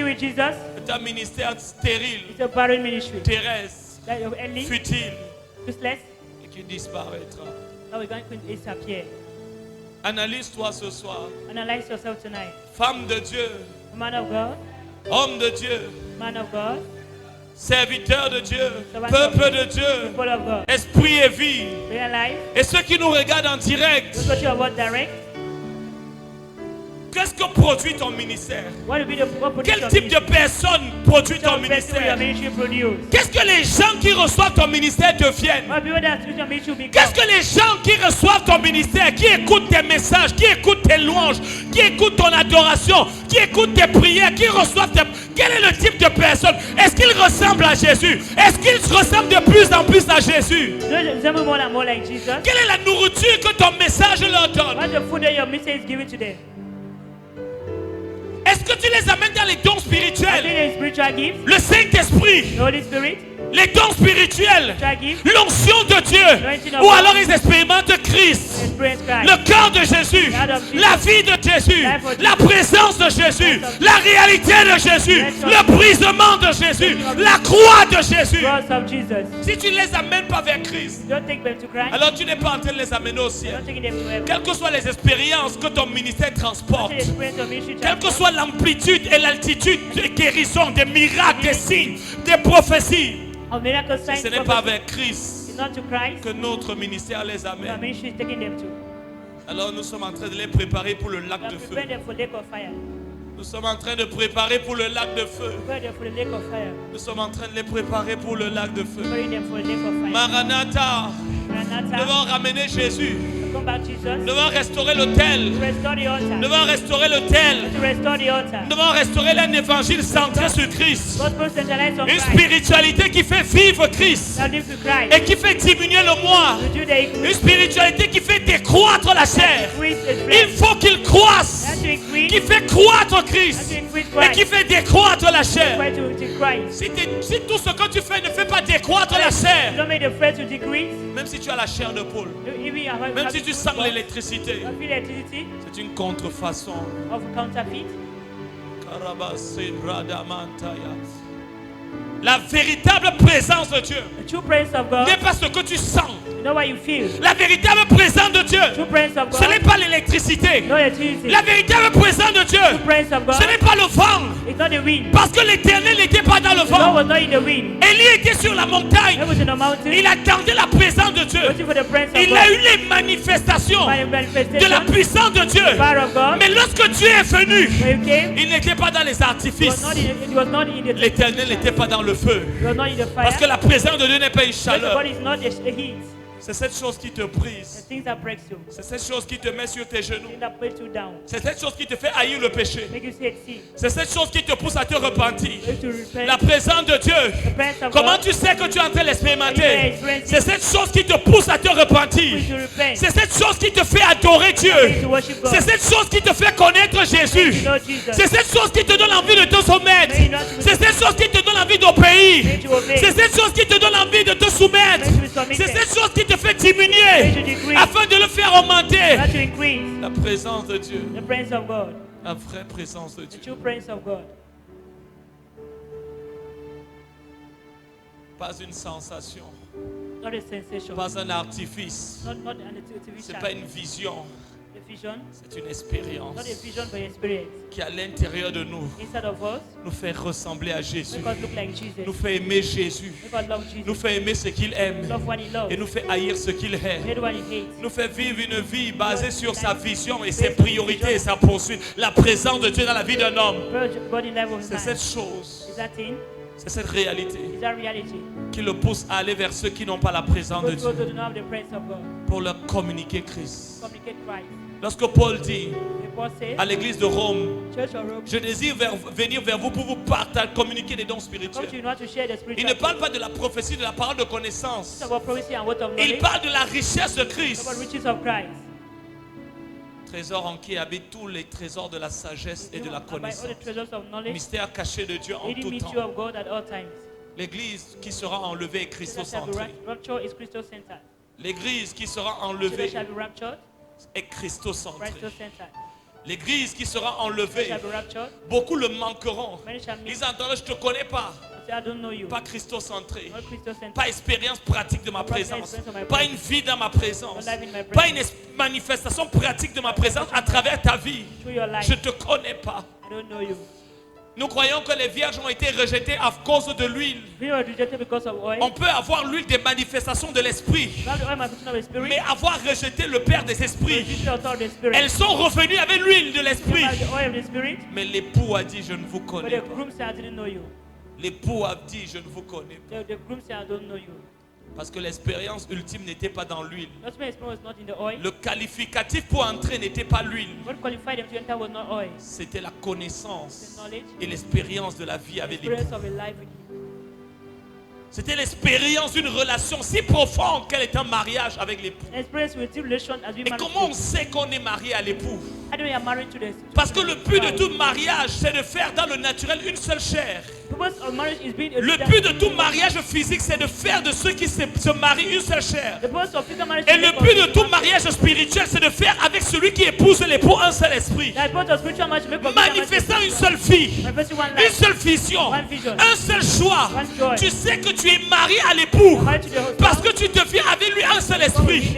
A: c'est un ministère stérile, terrestre, futile et qui disparaîtra. Analyse-toi ce soir. Femme de Dieu, homme de Dieu, serviteur de Dieu, peuple de Dieu, esprit et vie. Et ceux qui nous regardent en direct, qu'est-ce que produit ton ministère? Quel type de personne produit ton ministère? Qu'est-ce que les gens qui reçoivent ton ministère deviennent? Qu'est-ce que les gens qui reçoivent ton ministère, qui écoutent tes messages, qui écoutent tes louanges, qui écoutent ton adoration, qui écoutent tes prières, qui reçoivent tes... Quel est le type de personne? Est-ce qu'ils ressemblent à Jésus? Est-ce qu'ils ressemblent de plus en plus à Jésus? Quelle est la nourriture que ton message leur donne? Est-ce que tu les amènes dans les dons spirituels? Le Saint-Esprit. les dons spirituels, l'onction de Dieu, ou alors ils expérimentent Christ, le cœur de Jésus, la vie de Jésus, la présence de Jésus, la réalité de Jésus, le brisement de Jésus, la croix de Jésus. Si tu ne les amènes pas vers Christ, alors tu n'es pas en train de les amener au ciel. Quelles que soient les expériences que ton ministère transporte, quelle que soit l'amplitude et l'altitude des guérisons, des miracles, des signes, des prophéties, ce n'est pas avec Christ que notre ministère les amène. Alors nous sommes en train de les préparer pour le lac de feu. Nous sommes en train de préparer pour le lac de feu. Nous sommes en train de les préparer pour le lac de feu. Maranatha. Nous devons ramener Jésus. Nous devons restaurer l'autel. Nous devons restaurer l'autel. Nous devons restaurer un évangile centré sur Christ. Une spiritualité qui fait vivre Christ et qui fait diminuer le moi. Une spiritualité qui fait décroître la chair. Il faut qu'il croisse, qui fait croître Christ et qui fait décroître la chair. Si tout ce que tu fais ne fait pas décroître la chair, même si tu as la chair de poule, même si tu sens l'électricité, c'est une contrefaçon. La véritable présence de Dieu n'est pas ce que tu sens. La véritable présence de Dieu, ce n'est pas l'électricité. La véritable présence de Dieu, ce n'est pas le vent. Parce que l'Éternel n'était pas dans le vent. Élie était sur la montagne. Il attendait la présence de Dieu. Il a eu les manifestations de la puissance de Dieu. Mais lorsque Dieu est venu, il n'était pas dans les artifices. L'Éternel n'était pas dans le feu. Parce que la présence de Dieu n'est pas une chaleur. C'est cette chose qui te brise. C'est cette chose qui te met sur tes genoux. C'est cette chose qui te fait haïr le péché. C'est cette chose qui te pousse à te repentir. La présence de Dieu. Comment tu sais que tu es en train de l'expérimenter? C'est cette chose qui te pousse à te repentir. C'est cette chose qui te fait adorer Dieu. C'est cette chose qui te fait connaître Jésus. C'est cette chose qui te donne envie de te soumettre. C'est cette chose qui te donne envie d'obéir. C'est cette chose qui te donne envie de te soumettre. C'est cette chose qui te fait diminuer afin de le faire augmenter. La présence de Dieu. La vraie présence de Dieu. Pas une sensation. Pas un artifice. Ce n'est pas une vision. C'est une expérience qui à l'intérieur de nous nous fait ressembler à Jésus, nous fait aimer Jésus, nous fait aimer ce qu'il aime et nous fait haïr ce qu'il hait, nous fait vivre une vie basée sur sa vision et ses priorités et sa poursuite. La présence de Dieu dans la vie d'un homme, c'est cette chose, c'est cette réalité qui le pousse à aller vers ceux qui n'ont pas la présence de Dieu pour leur communiquer Christ. Lorsque Paul dit à l'église de Rome, je désire venir vers vous pour vous partager, communiquer des dons spirituels. Il ne parle pas de la prophétie, de la parole de connaissance. Il parle de la richesse de Christ. Trésor en qui habitent tous les trésors de la sagesse et de la connaissance. Mystère caché de Dieu en tout temps. L'église qui sera enlevée est christocentrée. L'église qui sera enlevée est christocentrée. L'église qui sera enlevée, beaucoup le manqueront. Ils entendront, je ne te connais pas. Pas christocentré, pas expérience pratique de ma présence, pas une vie dans ma présence, pas une manifestation pratique de ma présence à travers ta vie. Je ne te connais pas. Nous croyons que les vierges ont été rejetées à cause de l'huile. On peut avoir l'huile des manifestations de l'esprit, mais avoir rejeté le Père des esprits. Elles sont revenues avec l'huile de l'esprit. Mais l'époux a dit, je ne vous connais pas. L'époux a dit, je ne vous connais pas. Parce que l'expérience ultime n'était pas dans l'huile. Le qualificatif pour entrer n'était pas l'huile. C'était la connaissance et l'expérience de la vie avec l'époux. C'était l'expérience d'une relation si profonde qu'elle est un mariage avec l'époux. Et comment on sait qu'on est marié à l'époux? Parce que le but de tout mariage, c'est de faire dans le naturel une seule chair. Le but de tout mariage physique, c'est de faire de ceux qui se marient une seule chair. Et le but de tout mariage spirituel, c'est de faire avec celui qui épouse l'époux un seul esprit. Manifestant une seule vie, une seule vision, un seul choix. Tu sais que tu es marié à l'époux parce que tu deviens avec lui un seul esprit.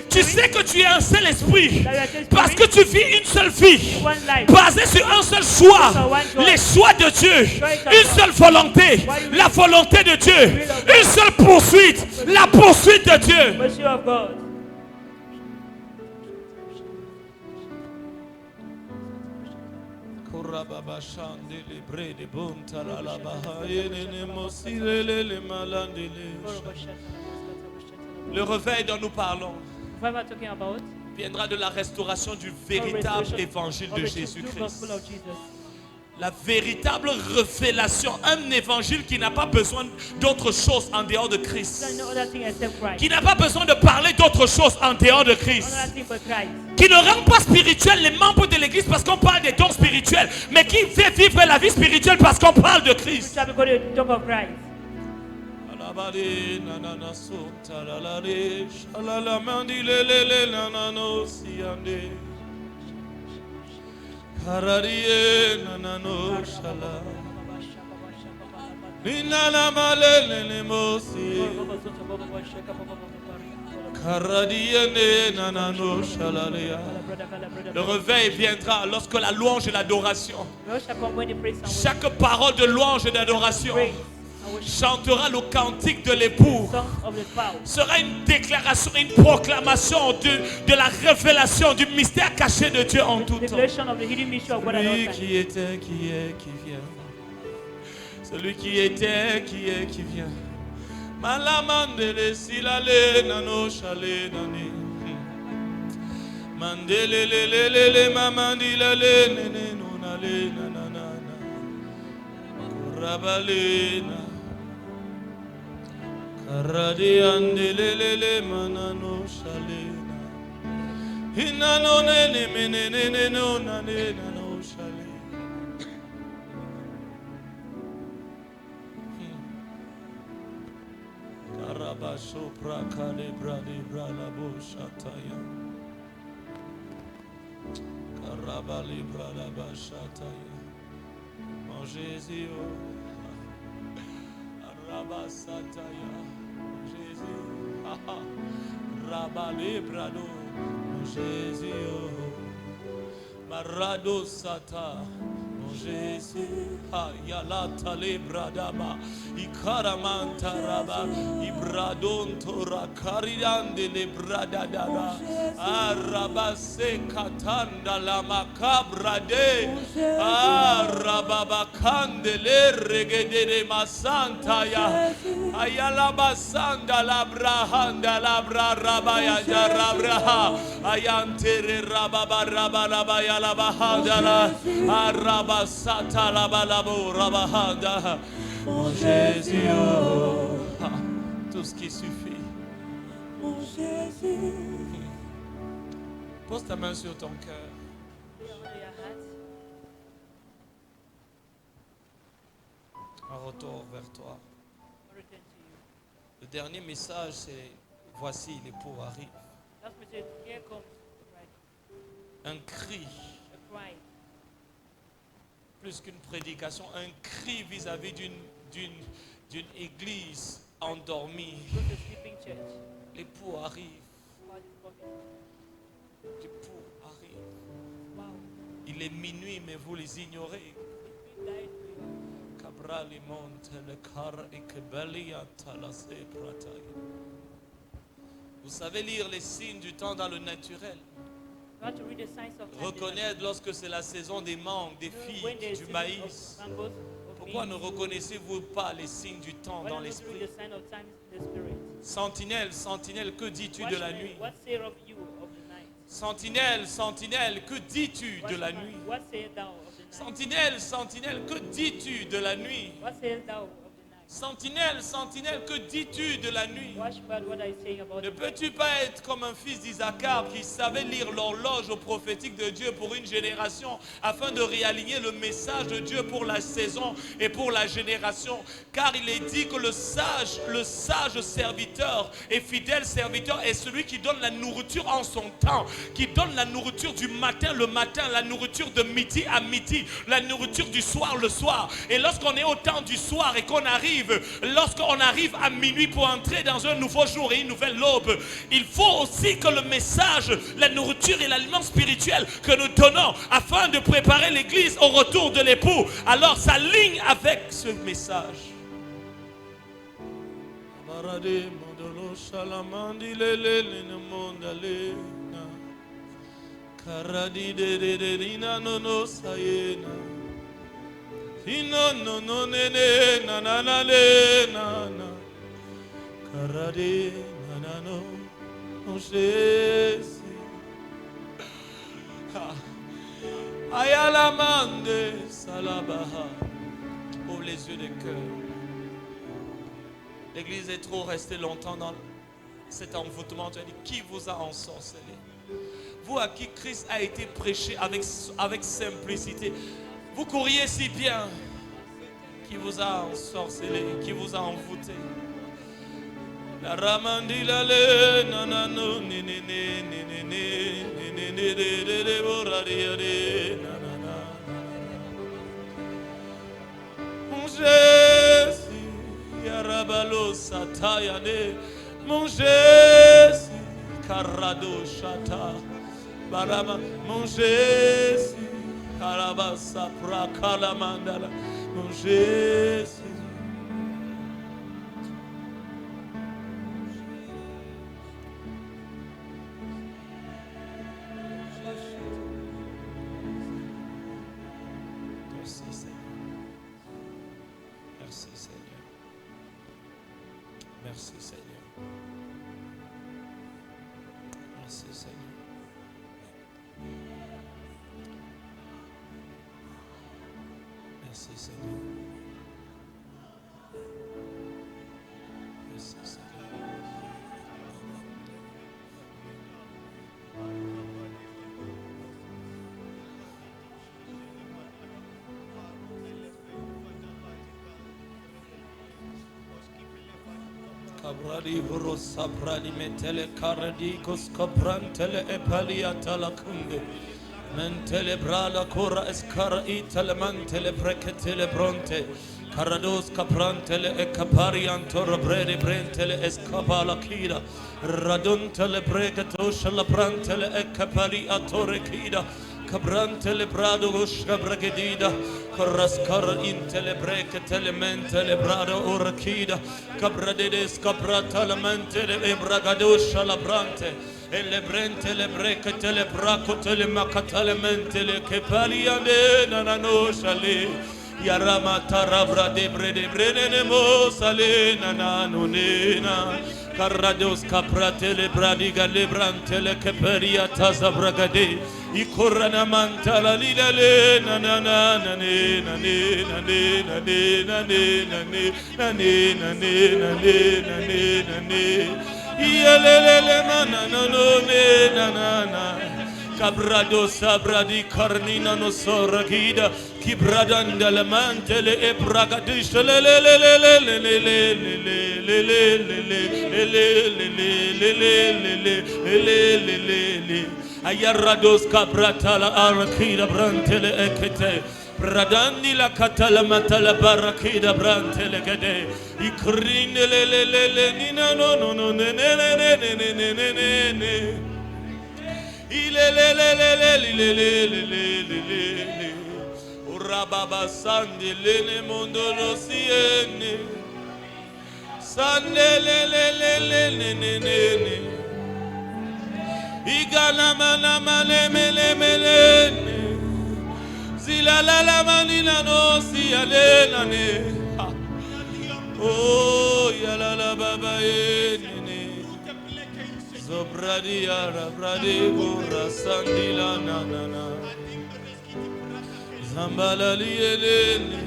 A: Tu sais que tu es un seul esprit parce que tu vis une seule vie basée sur un seul choix, les choix de Dieu, une seule volonté, la volonté de Dieu, une seule poursuite, la poursuite de Dieu. Le réveil dont nous parlons viendra de la restauration du véritable évangile de Jésus-Christ. La véritable révélation, un évangile qui n'a pas besoin d'autre chose en dehors de Christ. Qui n'a pas besoin de parler d'autre chose en dehors de Christ. Qui ne rend pas spirituel les membres de l'église parce qu'on parle des dons spirituels, mais qui fait vivre la vie spirituelle parce qu'on parle de Christ. Le réveil viendra lorsque la louange et l'adoration, chaque parole de louange et d'adoration chantera le cantique de l'époux, sera une déclaration, une proclamation de la révélation du mystère caché de Dieu en tout temps. Celui qui était, qui est, qui vient. Celui qui était, qui est, qui vient. Malamandele silale nano chale nani. Mandele le le le le mamandila le nene nunale nanana. Kurabalena. Karadi andelele manano shalena. Hinano nene menene no nane nano shale. Karabasho prakale brade brala bo shataya. Karabali brala ba shataya. Mon Jésus, Rabasataya, Jésus, Rabale brado, mon Jésus, Marado sata, mon Jésus, Ayalata le bradaba, Ikaramanta raba, Ibradon tora karidande le bradadaba, Arabase katanda la macabrade, Arababakande le regedere masantaya, Ayalabasanda la brahanda la brarabaya jarabraha, Ayantere rababa rabalabaya la bahanda Arabasata la balabo rabahanda. Mon Jésus, tout ce qui suffit. Mon Jésus. Pose ta main sur ton cœur. Un retour vers toi. Le dernier message, c'est voici l'époux arrive. Un cri. Plus qu'une prédication, un cri vis-à-vis d'une église endormie. L'époux arrive. L'époux arrive. Il est minuit, mais vous les ignorez. Vous savez lire les signes du temps dans le naturel. Reconnaître lorsque c'est la saison des mangues, des figues, du maïs. Pourquoi ne reconnaissez-vous pas les signes du temps dans l'esprit? Sentinelle, sentinelle, que dis-tu de la nuit? Sentinelle, sentinelle, que dis-tu de la nuit? Sentinelle, sentinelle, que dis-tu de la nuit? Sentinelle, sentinelle, que dis-tu de la nuit? Ne peux-tu pas être comme un fils d'Isaacar qui savait lire l'horloge prophétique de Dieu pour une génération afin de réaligner le message de Dieu pour la saison et pour la génération? Car il est dit que le sage serviteur et fidèle serviteur est celui qui donne la nourriture en son temps, qui donne la nourriture du matin le matin, la nourriture de midi à midi, la nourriture du soir le soir. Et lorsqu'on est au temps du soir et qu'on arrive, lorsqu'on arrive à minuit pour entrer dans un nouveau jour et une nouvelle aube, il faut aussi que le message, la nourriture et l'aliment spirituel que nous donnons afin de préparer l'église au retour de l'époux, alors s'aligne avec ce message. No no ne ne na na na le na na karade na na no no Jésus ayala mande salabaha. Ouvre les yeux de cœur. L'église est trop restée longtemps dans cet envoûtement. Tu as dit, qui vous a ensorcelé? Vous à qui Christ a été prêché avec simplicité. Vous courriez si bien. Qui vous a ensorcelé, qui vous a envoûté. La ramandila le nanano ni ni ni ni ni ni ni ni de boraria de nanana. Mon Jésus, yarabalo sataya de. Mon Jésus, carado chata. Barama, mon Jésus, carabasa prakala mandala. Mon Jésus. Merci Seigneur. Merci Seigneur. Merci Seigneur. Merci Seigneur. Merci Seigneur. Merci Seigneur. Cabrali Rosa Prani Metele Caradicos Coprantele Epaliata la Cunde. Mentele brala cora escara itale mantele precetele bronte carados caprantele e caparianto robrede brentele escapala kida raduntele pregatosha la prantele e capali atore kida cabrantele brado gusca bragedida corrascar intele brecetele mentele brado orakida cabradedes caprata la mentele e bragadosha la brante. E le brente le brecate le bracote le macatale mente le che paliane nanano shale yarama tarabra de brede ne mo sale nanano nena carrados caprate le bradiga le brante le che peria tasa bragade I corrana mantala lila le nanana nane nane nane nane nane nane nane nane nane nane Yelele manana no ne nanana Cabrado sabra di carnina no soragida Kibradanda le mantele e bragadis le le le le le le le le le le le Ayarados cabratala arakida brantele ekete Bradandi la catala matala barakida brantele gade Ikrinde le nina no no no ne ne ne ne ne ne ne ne ne ne Ile le Urababa sandi le ne mondo lo siene Sande le ne ne Igana mana male mele Zila la manina no si alena ne Oh ya la baba ne Zobradi ara bradi gura sandila na Zambala lielene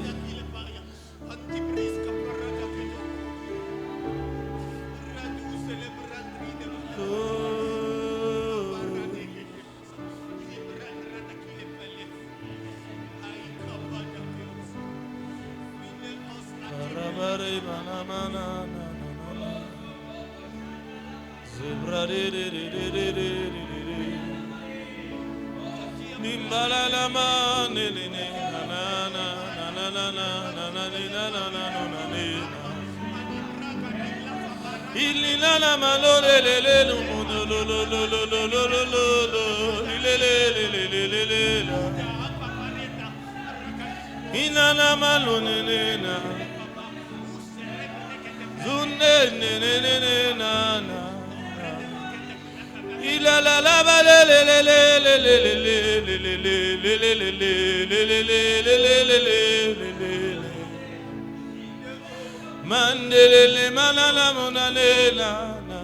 A: Mandelele manala monalela na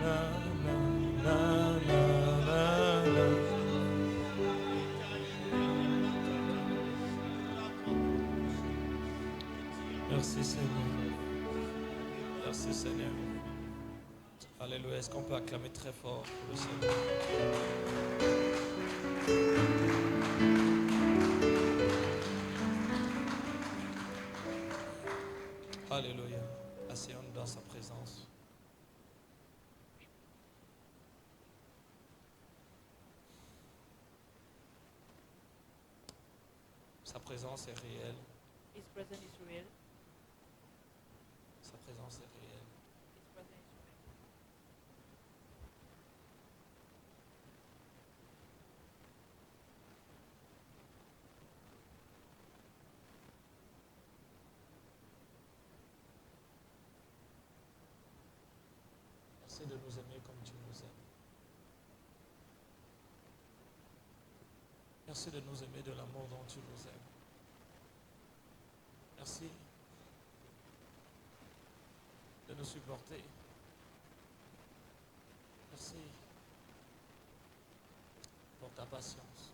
A: na na na na. Merci Seigneur. Merci Seigneur. Alléluia. Est-ce qu'on peut acclamer très fort pour le Seigneur? Alléluia. Asseyons-nous dans sa présence. Sa présence est réelle.
B: His presence is real.
A: Sa présence est réelle.
B: His presence is real.
A: Merci de nous aimer comme tu nous aimes. Merci de nous aimer de l'amour dont tu nous aimes. Merci de nous supporter. Merci pour ta patience.